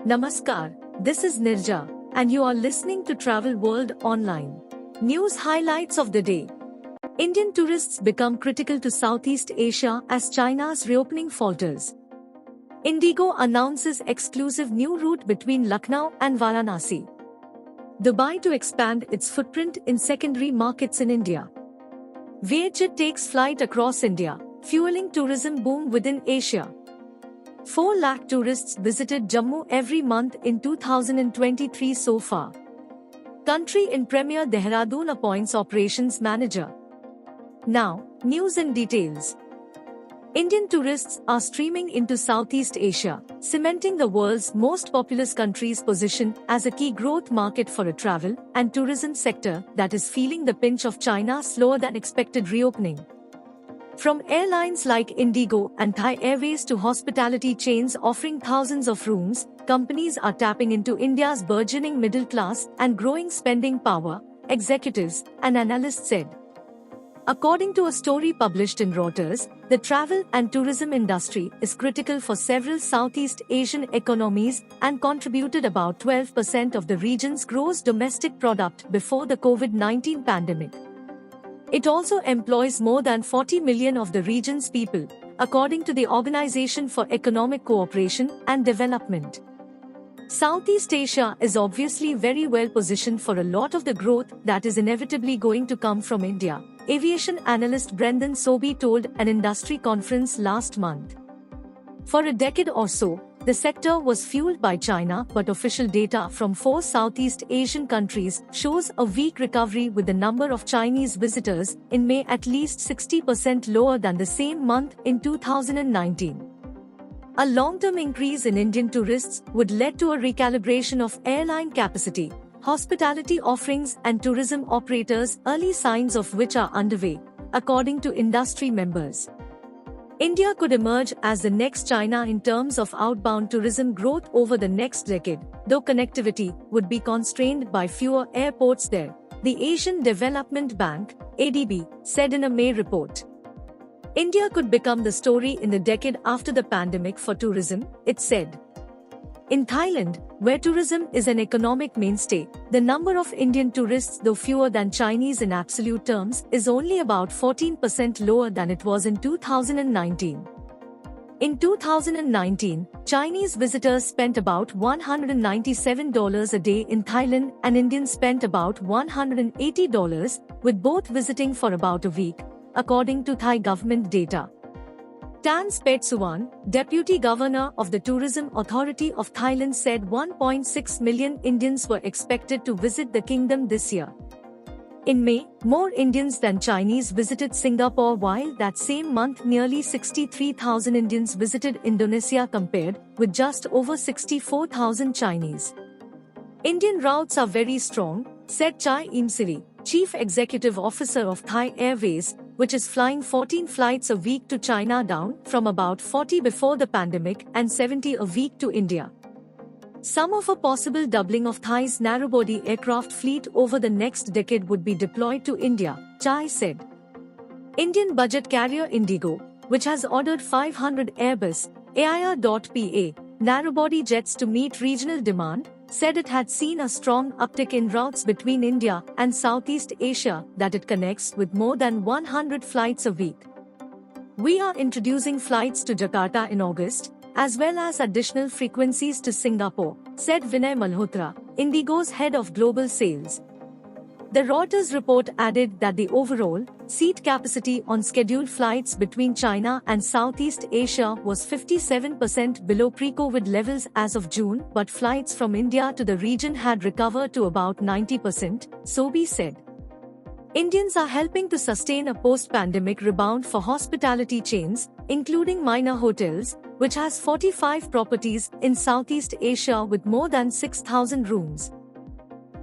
Namaskar, this is Nirja, and you are listening to Travel World Online. News highlights of the day. Indian tourists become critical to Southeast Asia as China's reopening falters. IndiGo announces exclusive new route between Lucknow and Varanasi. Dubai to expand its footprint in secondary markets in India. Vietjet takes flight across India, fueling tourism boom within Asia. 4 lakh tourists visited Jammu every month in 2023 so far. Country in Premier Dehradun appoints operations manager. Now, news and details. Indian tourists are streaming into Southeast Asia, cementing the world's most populous country's position as a key growth market for a travel and tourism sector that is feeling the pinch of China's slower than expected reopening. From airlines like IndiGo and Thai Airways to hospitality chains offering thousands of rooms, companies are tapping into India's burgeoning middle class and growing spending power, executives and analysts said. According to a story published in Reuters, the travel and tourism industry is critical for several Southeast Asian economies and contributed about 12% of the region's gross domestic product before the COVID-19 pandemic. It also employs more than 40 million of the region's people, according to the Organization for Economic Cooperation and Development. Southeast Asia is obviously very well positioned for a lot of the growth that is inevitably going to come from India, aviation analyst Brendan Sobey told an industry conference last month. For a decade or so, the sector was fueled by China, but official data from 4 Southeast Asian countries shows a weak recovery with the number of Chinese visitors in May at least 60% lower than the same month in 2019. A long-term increase in Indian tourists would lead to a recalibration of airline capacity, hospitality offerings and tourism operators, early signs of which are underway, according to industry members. India could emerge as the next China in terms of outbound tourism growth over the next decade, though connectivity would be constrained by fewer airports there, the Asian Development Bank, ADB, said in a May report. India could become the story in the decade after the pandemic for tourism, it said. In Thailand, where tourism is an economic mainstay, the number of Indian tourists, though fewer than Chinese in absolute terms, is only about 14% lower than it was in 2019. In 2019, Chinese visitors spent about $197 a day in Thailand and Indians spent about $180, with both visiting for about a week, according to Thai government data. Tan Spetsuwan, Deputy Governor of the Tourism Authority of Thailand, said 1.6 million Indians were expected to visit the kingdom this year. In May, more Indians than Chinese visited Singapore, while that same month nearly 63,000 Indians visited Indonesia compared with just over 64,000 Chinese. Indian routes are very strong, said Chai Imsiri, Chief Executive Officer of Thai Airways, which is flying 14 flights a week to China, down from about 40 before the pandemic and 70 a week to India. Some of a possible doubling of Thai's narrowbody aircraft fleet over the next decade would be deployed to India, Chai said. Indian budget carrier IndiGo, which has ordered 500 Airbus, AIR.PA, narrowbody jets to meet regional demand, said it had seen a strong uptick in routes between India and Southeast Asia that it connects with more than 100 flights a week. We are introducing flights to Jakarta in August, as well as additional frequencies to Singapore, said Vinay Malhotra, IndiGo's head of global sales. The Reuters report added that the overall seat capacity on scheduled flights between China and Southeast Asia was 57% below pre-COVID levels as of June, but flights from India to the region had recovered to about 90%, Sobey said. Indians are helping to sustain a post-pandemic rebound for hospitality chains, including Minor Hotels, which has 45 properties in Southeast Asia with more than 6,000 rooms.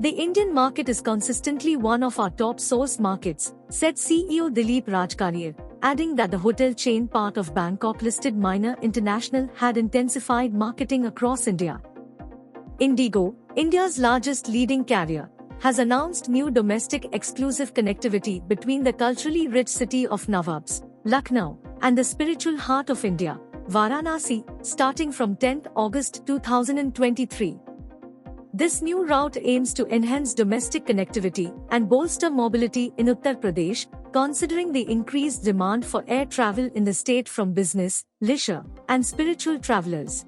The Indian market is consistently one of our top source markets, said CEO Dilip Rajkaria, adding that the hotel chain part of Bangkok-listed Minor International had intensified marketing across India. IndiGo, India's largest leading carrier, has announced new domestic exclusive connectivity between the culturally rich city of Nawabs, Lucknow, and the spiritual heart of India, Varanasi, starting from 10th August 2023. This new route aims to enhance domestic connectivity and bolster mobility in Uttar Pradesh, considering the increased demand for air travel in the state from business, leisure, and spiritual travelers.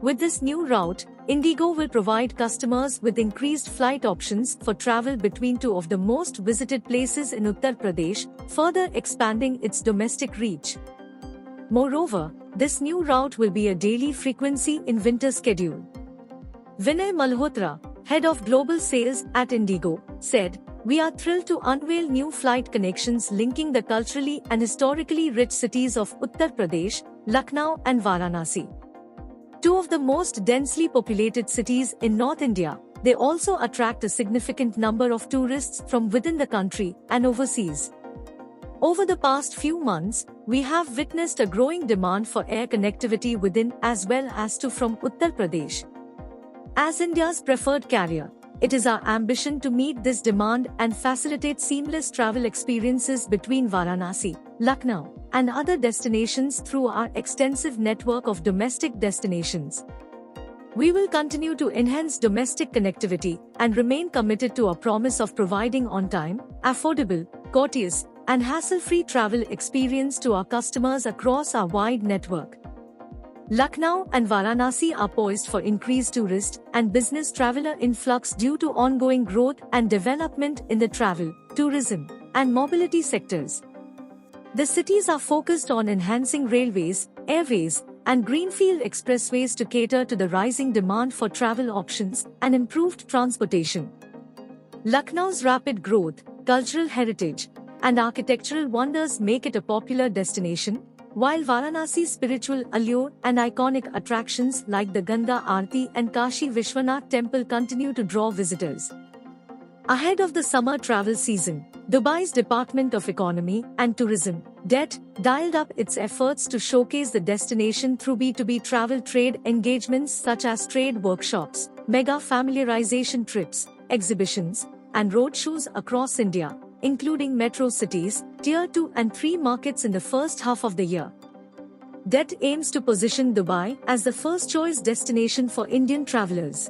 With this new route, IndiGo will provide customers with increased flight options for travel between two of the most visited places in Uttar Pradesh, further expanding its domestic reach. Moreover, this new route will be a daily frequency in winter schedule. Vinay Malhotra, head of global sales at IndiGo, said, "We are thrilled to unveil new flight connections linking the culturally and historically rich cities of Uttar Pradesh, Lucknow and Varanasi. Two of the most densely populated cities in North India, they also attract a significant number of tourists from within the country and overseas. Over the past few months, we have witnessed a growing demand for air connectivity within as well as to from Uttar Pradesh. As India's preferred carrier, it is our ambition to meet this demand and facilitate seamless travel experiences between Varanasi, Lucknow, and other destinations through our extensive network of domestic destinations. We will continue to enhance domestic connectivity and remain committed to our promise of providing on-time, affordable, courteous, and hassle-free travel experience to our customers across our wide network." Lucknow and Varanasi are poised for increased tourist and business traveler influx due to ongoing growth and development in the travel, tourism, and mobility sectors. The cities are focused on enhancing railways, airways, and greenfield expressways to cater to the rising demand for travel options and improved transportation. Lucknow's rapid growth, cultural heritage, and architectural wonders make it a popular destination, while Varanasi's spiritual allure and iconic attractions like the Ganga Aarti and Kashi Vishwanath Temple continue to draw visitors. Ahead of the summer travel season, Dubai's Department of Economy and Tourism, DET, dialed up its efforts to showcase the destination through B2B travel trade engagements such as trade workshops, mega familiarization trips, exhibitions, and roadshows across India, including metro cities, Tier 2 and 3 markets in the first half of the year. DET aims to position Dubai as the first-choice destination for Indian travelers.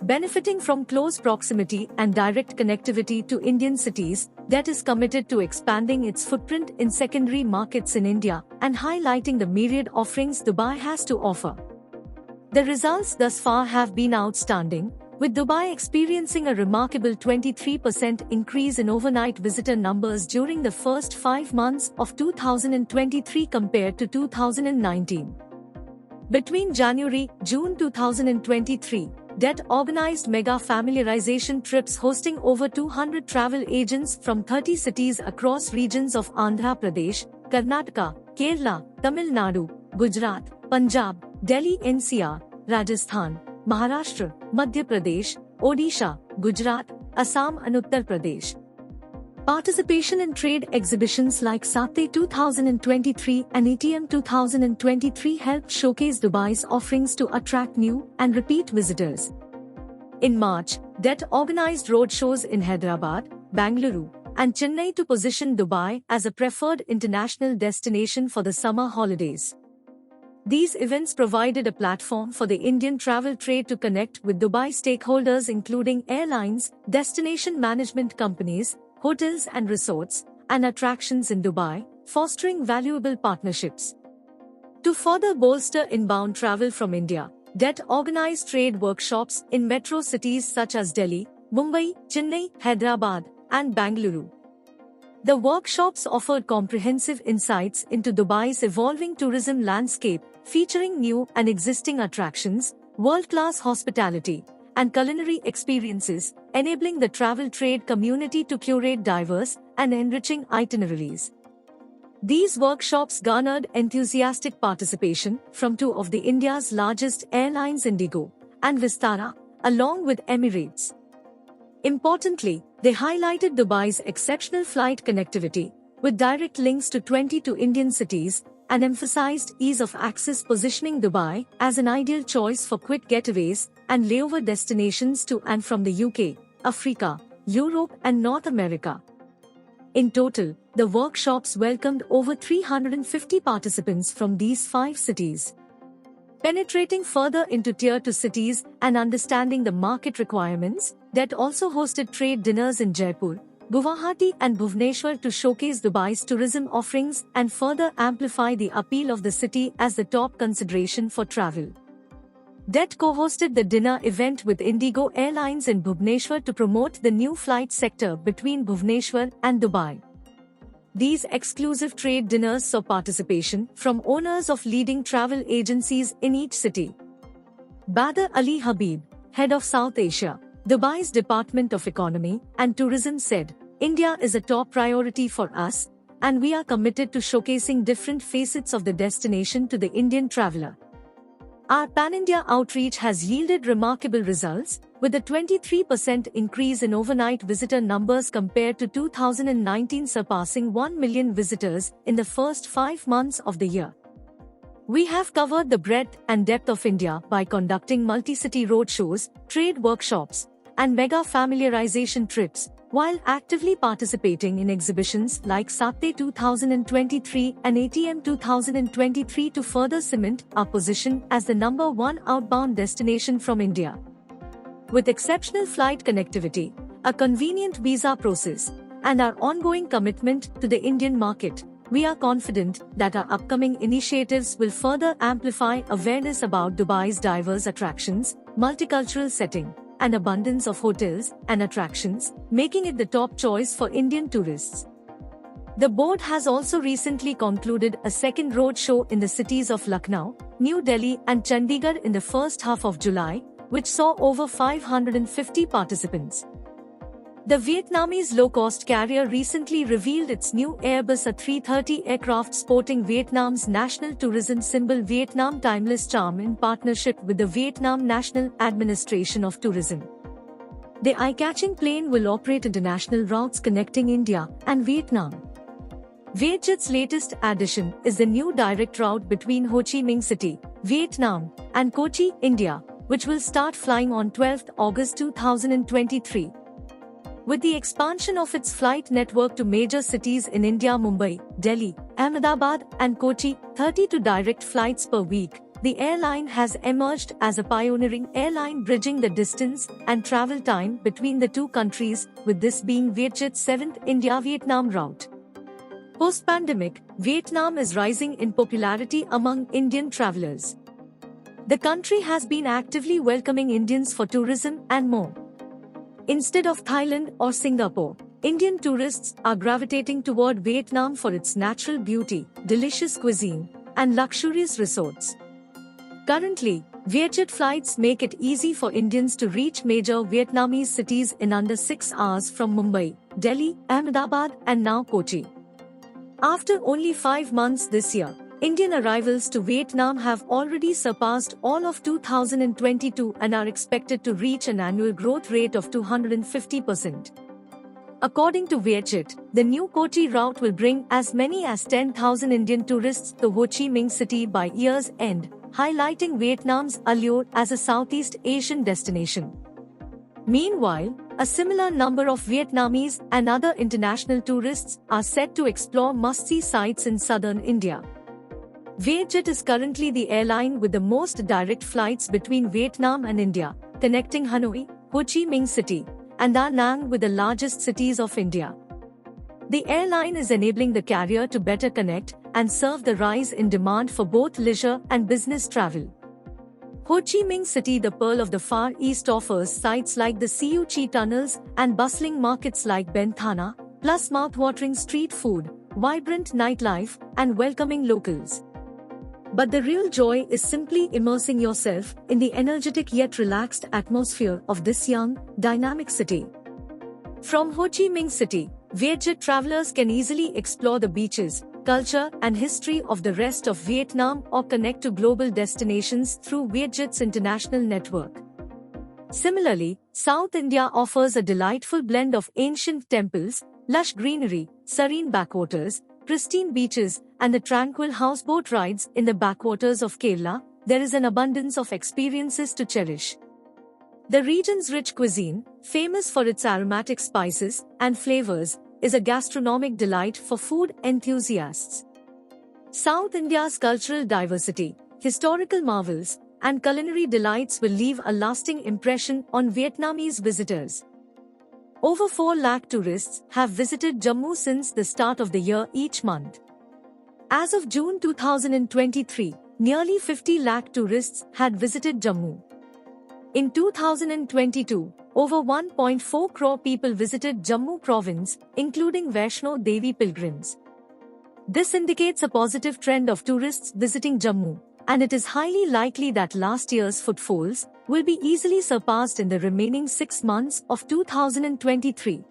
Benefiting from close proximity and direct connectivity to Indian cities, DET is committed to expanding its footprint in secondary markets in India and highlighting the myriad offerings Dubai has to offer. The results thus far have been outstanding, with Dubai experiencing a remarkable 23% increase in overnight visitor numbers during the first 5 months of 2023 compared to 2019. Between January-June 2023, DET organized mega familiarization trips hosting over 200 travel agents from 30 cities across regions of Andhra Pradesh, Karnataka, Kerala, Tamil Nadu, Gujarat, Punjab, Delhi NCR, Rajasthan, Maharashtra, Madhya Pradesh, Odisha, Gujarat, Assam and Uttar Pradesh. Participation in trade exhibitions like SATE 2023 and ATM 2023 helped showcase Dubai's offerings to attract new and repeat visitors. In March, DET organized roadshows in Hyderabad, Bangalore, and Chennai to position Dubai as a preferred international destination for the summer holidays. These events provided a platform for the Indian travel trade to connect with Dubai stakeholders including airlines, destination management companies, hotels and resorts, and attractions in Dubai, fostering valuable partnerships. To further bolster inbound travel from India, DET organized trade workshops in metro cities such as Delhi, Mumbai, Chennai, Hyderabad, and Bangalore. The workshops offered comprehensive insights into Dubai's evolving tourism landscape, featuring new and existing attractions, world-class hospitality, and culinary experiences, enabling the travel trade community to curate diverse and enriching itineraries. These workshops garnered enthusiastic participation from two of the India's largest airlines, IndiGo and Vistara, along with Emirates. Importantly, they highlighted Dubai's exceptional flight connectivity, with direct links to 22 Indian cities, and emphasized ease of access, positioning Dubai as an ideal choice for quick getaways and layover destinations to and from the UK, Africa, Europe and North America. In total, the workshops welcomed over 350 participants from these 5 cities. Penetrating further into Tier 2 cities and understanding the market requirements, DET also hosted trade dinners in Jaipur, Guwahati and Bhubaneswar to showcase Dubai's tourism offerings and further amplify the appeal of the city as the top consideration for travel. DET co-hosted the dinner event with IndiGo Airlines in Bhubaneswar to promote the new flight sector between Bhubaneswar and Dubai. These exclusive trade dinners saw participation from owners of leading travel agencies in each city. Badr Ali Habib, head of South Asia, Dubai's Department of Economy and Tourism said, "India is a top priority for us, and we are committed to showcasing different facets of the destination to the Indian traveler. Our pan-India outreach has yielded remarkable results, with a 23% increase in overnight visitor numbers compared to 2019, surpassing 1 million visitors in the first 5 months of the year. We have covered the breadth and depth of India by conducting multi-city roadshows, trade workshops, and mega familiarization trips, while actively participating in exhibitions like SATE 2023 and ATM 2023 to further cement our position as the number 1 outbound destination from India. With exceptional flight connectivity, a convenient visa process, and our ongoing commitment to the Indian market, we are confident that our upcoming initiatives will further amplify awareness about Dubai's diverse attractions, multicultural setting, and abundance of hotels and attractions, making it the top choice for Indian tourists." The board has also recently concluded a second roadshow in the cities of Lucknow, New Delhi, and Chandigarh in the first half of July, which saw over 550 participants. The Vietnamese low-cost carrier recently revealed its new Airbus A330 aircraft sporting Vietnam's national tourism symbol Vietnam Timeless Charm in partnership with the Vietnam National Administration of Tourism. The eye-catching plane will operate international routes connecting India and Vietnam. Vietjet's latest addition is the new direct route between Ho Chi Minh City, Vietnam, and Kochi, India, which will start flying on 12 August 2023. With the expansion of its flight network to major cities in India, Mumbai, Delhi, Ahmedabad, and Kochi, 32 direct flights per week, the airline has emerged as a pioneering airline bridging the distance and travel time between the two countries, with this being Vietjet's 7th India-Vietnam route. Post-pandemic, Vietnam is rising in popularity among Indian travelers. The country has been actively welcoming Indians for tourism and more. Instead of Thailand or Singapore, Indian tourists are gravitating toward Vietnam for its natural beauty, delicious cuisine, and luxurious resorts. Currently, Vietjet flights make it easy for Indians to reach major Vietnamese cities in under 6 hours from Mumbai, Delhi, Ahmedabad, and now Kochi. After only 5 months this year, Indian arrivals to Vietnam have already surpassed all of 2022 and are expected to reach an annual growth rate of 250%. According to Vietjet, the new Kochi route will bring as many as 10,000 Indian tourists to Ho Chi Minh City by year's end, highlighting Vietnam's allure as a Southeast Asian destination. Meanwhile, a similar number of Vietnamese and other international tourists are set to explore must-see sites in southern India. Vietjet is currently the airline with the most direct flights between Vietnam and India, connecting Hanoi, Ho Chi Minh City, and Da Nang with the largest cities of India. The airline is enabling the carrier to better connect and serve the rise in demand for both leisure and business travel. Ho Chi Minh City, the Pearl of the Far East, offers sites like the Siu Chi tunnels and bustling markets like Ben Thana, plus mouth-watering street food, vibrant nightlife, and welcoming locals. But the real joy is simply immersing yourself in the energetic yet relaxed atmosphere of this young, dynamic city. From Ho Chi Minh City, Vietjet travelers can easily explore the beaches, culture, and history of the rest of Vietnam or connect to global destinations through Vietjet's international network. Similarly, South India offers a delightful blend of ancient temples, lush greenery, serene backwaters, pristine beaches, and the tranquil houseboat rides in the backwaters of Kerala. There is an abundance of experiences to cherish. The region's rich cuisine, famous for its aromatic spices and flavors, is a gastronomic delight for food enthusiasts. South India's cultural diversity, historical marvels, and culinary delights will leave a lasting impression on Vietnamese visitors. Over 4 lakh tourists have visited Jammu since the start of the year each month. As of June 2023, nearly 50 lakh tourists had visited Jammu. In 2022, over 1.4 crore people visited Jammu province, including Vaishno Devi pilgrims. This indicates a positive trend of tourists visiting Jammu, and it is highly likely that last year's footfalls will be easily surpassed in the remaining 6 months of 2023.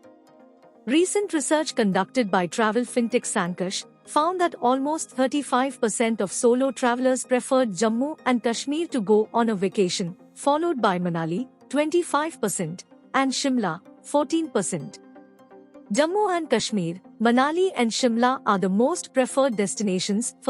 Recent research conducted by travel fintech Sankash found that almost 35% of solo travelers preferred Jammu and Kashmir to go on a vacation, followed by Manali, 25%, and Shimla, 14%. Jammu and Kashmir, Manali and Shimla are the most preferred destinations for